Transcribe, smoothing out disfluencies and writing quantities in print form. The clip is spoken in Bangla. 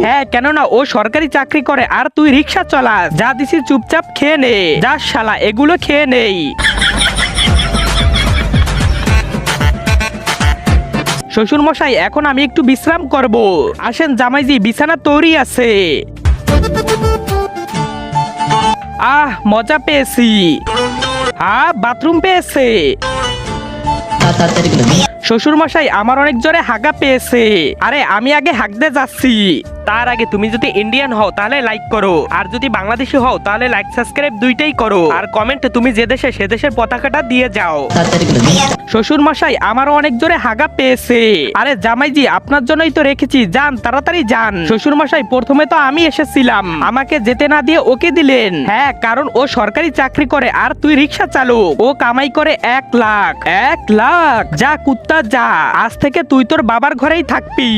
হ্যাঁ, কেননা ও সরকারি চাকরি করে আর তুই রিক্সা চালাস। যা দিছি চুপচাপ খেয়ে নে। যা শালা, এগুলো খেয়ে নেই। শ্বশুর মশাই, এখন আমি একটু বিশ্রাম করব। আসেন জামাইজি, বিছানা তৈরি আছে। মজা পেয়েছি। বাথরুম পেয়েছে। শ্বশুর মশাই, আমার অনেক জোরে হাগা পেয়েছে। আরে আমি আগে হাগতে যাচ্ছি। তার আগে তুমি যদি ইন্ডিয়ান হও তাহলে লাইক করো, আর যদি বাংলাদেশি হও তাহলে লাইক সাবস্ক্রাইব দুইটাই করো, আর কমেন্ট তুমি যে দেশে সে দেশের পতাকাটা দিয়ে যাও। শ্বশুর মশাই, আমারও অনেক জোরে হাগা পেয়েছে। আরে জামাইজি, আপনার জন্যই তো রেখেছি, যান তাড়াতাড়ি যান। শ্বশুর মশাই, প্রথমে তো আমি এসেছিলাম, আমাকে যেতে না দিয়ে ওকে দিলেন। হ্যাঁ, কারণ ও সরকারি চাকরি করে আর তুই রিক্সা চালক। ও কামাই করে 1 লাখ। 1 লাখ? যা কুত্তা যা, আজ থেকে তুই তোর বাবার ঘরেই থাকবি।